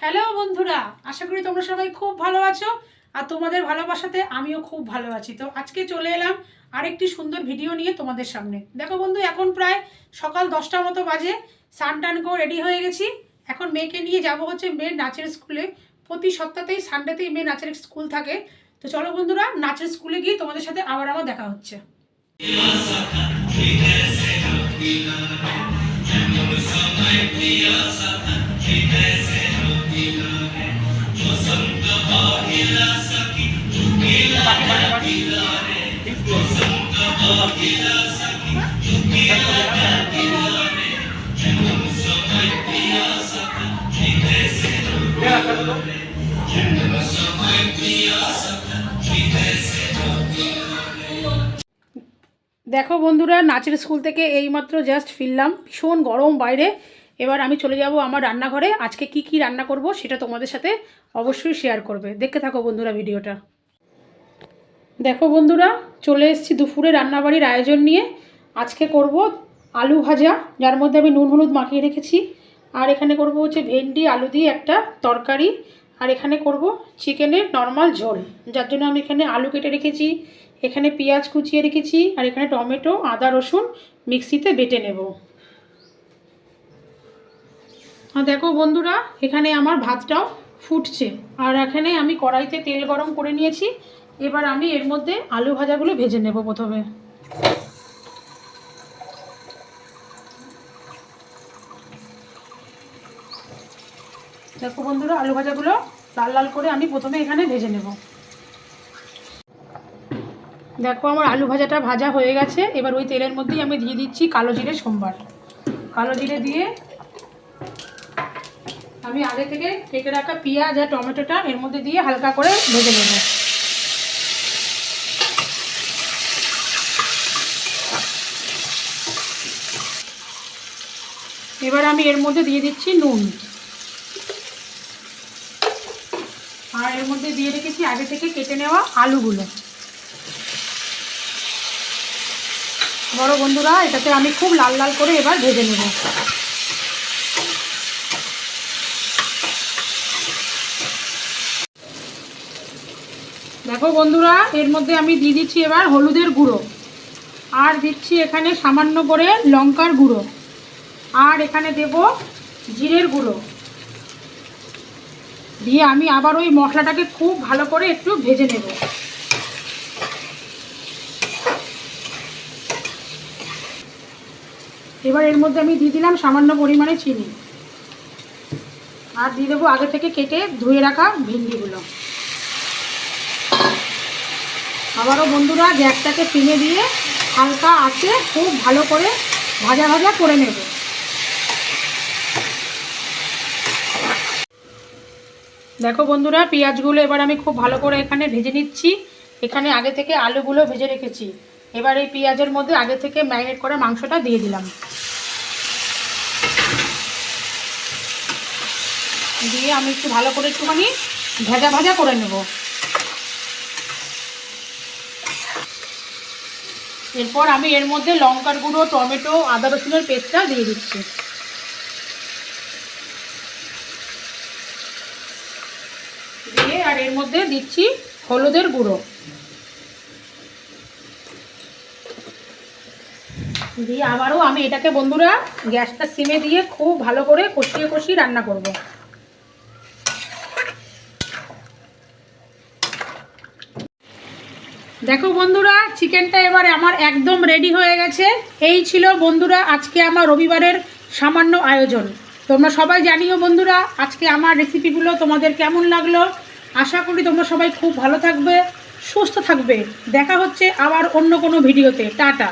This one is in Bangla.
হ্যালো বন্ধুরা, আশা করি তোমরা সবাই খুব ভালো আছো আর তোমাদের ভালোবাসাতে আমিও খুব ভালো আছি। তো আজকে চলে এলাম আরেকটি সুন্দর ভিডিও নিয়ে তোমাদের সামনে। দেখো বন্ধু, এখন প্রায় সকাল 10টার মতো বাজে। স্নান টান করে রেডি হয়ে গেছি। এখন মেয়েকে নিয়ে যাব হচ্ছে মেয়ের নাচের স্কুলে। প্রতি সপ্তাহতেই সানডেতেই মেয়ে নাচের স্কুল থাকে। তো চলো বন্ধুরা, নাচের স্কুলে গিয়ে তোমাদের সাথে আবার আমার দেখা হচ্ছে। দেখো বন্ধুরা, নাচের স্কুল থেকে এইমাত্র জাস্ট ফিরলাম। ভীষণ গরম বাইরে। এবার আমি চলে যাব আমার রান্নাঘরে। আজকে কি কি রান্না করব সেটা তোমাদের সাথে অবশ্যই শেয়ার করবে। দেখতে থাকো বন্ধুরা ভিডিওটা। দেখো বন্ধুরা, চলে এসেছি দুপুরে রান্নাবাড়ির আয়োজন নিয়ে। আজকে করব আলু ভাজা, যার মধ্যে আমি নুন হলুদ মাখিয়ে রেখেছি। আর এখানে করব হচ্ছে ভেন্ডি আলু দিয়ে একটা তরকারি। আর এখানে করব চিকেনের নর্মাল ঝোল, যার জন্য আমি এখানে আলু কেটে রেখেছি, এখানে পেঁয়াজ কুচিয়ে রেখেছি, আর এখানে টমেটো আদা রসুন মিক্সিতে বেটে নেব। আর দেখো বন্ধুরা, এখানে আমার ভাতটাও ফুটছে। আর এখানে আমি কড়াইতে তেল গরম করে নিয়েছি। এবার আমি এর মধ্যে আলু ভাজাগুলো ভেজে নেব প্রথমে। দেখো বন্ধুরা, আলু ভাজাগুলো লাল লাল করে আমি প্রথমে এখানে ভেজে নেব। দেখো আমার আলু ভাজাটা ভাজা হয়ে গেছে। এবার ওই তেলের মধ্যেই আমি দিয়ে দিচ্ছি কালো জিরে সোমবার। কালো জিরে দিয়ে আমি আগে থেকে কেটে রাখা পেঁয়াজ আর টমেটোটা এর মধ্যে দিয়ে হালকা করে ভেজে নেব। এবার আমি এর মধ্যে দিয়ে দিচ্ছি নুন। আর এর মধ্যে দিয়ে রেখেছি আগে থেকে কেটে নেওয়া আলুগুলো। বড় বন্ধুরা, এটাতে আমি খুব লাল লাল করে এবার ভেজে নেব। দেখো বন্ধুরা, এর মধ্যে আমি দিয়ে দিচ্ছি এবার হলুদের গুঁড়ো। আর দিচ্ছি এখানে সামান্য করে লঙ্কার গুঁড়ো। আর এখানে দেব জিরের গুঁড়ো। দিয়ে আমি আবার ওই মশলাটাকে খুব ভালো করে একটু ভেজে নেব। এবার এর মধ্যে আমি দিয়ে দিলাম সামান্য পরিমাণে চিনি। আর দিয়ে দেবো আগে থেকে কেটে ধুয়ে রাখা ভেন্ডিগুলো। আবারও বন্ধুরা গ্যাসটাকে সিমে দিয়ে হালকা আঁচে খুব ভালো করে ভাজা ভাজা করে নেব। দেখো বন্ধুরা, পেঁয়াজগুলো এবার আমি খুব ভালো করে এখানে ভেজে নিচ্ছি। এখানে আগে থেকে আলুগুলো ভেজে রেখেছি। এবার এই পেঁয়াজের মধ্যে আগে থেকে ম্যারিনেট করা মাংসটা দিয়ে দিলাম। দিয়ে আমি একটু ভালো করে একটুখানি ভাজা ভাজা করে নেব। এরপর আমি এর মধ্যে লঙ্কার গুঁড়ো টমেটো আদা রসুনের পেস্টটা দিয়ে দিচ্ছি। দিয়ে আর এর মধ্যে দিচ্ছি হলুদের গুঁড়ো। দিয়ে আবারও আমি এটাকে বন্ধুরা গ্যাসটা সিমে দিয়ে খুব ভালো করে কষিয়ে কষিয়ে রান্না করব। দেখো বন্ধুরা, চিকেনটা এবারে আমার একদম রেডি হয়ে গেছে। এই ছিল বন্ধুরা আজকে আমার রবিবারের সামান্য আয়োজন। তোমরা সবাই জানিও বন্ধুরা আজকে আমার রেসিপিগুলো তোমাদের কেমন লাগলো। আশা করি তোমরা সবাই খুব ভালো থাকবে, সুস্থ থাকবে। দেখা হচ্ছে আবার অন্য কোনো ভিডিওতে। টাটা।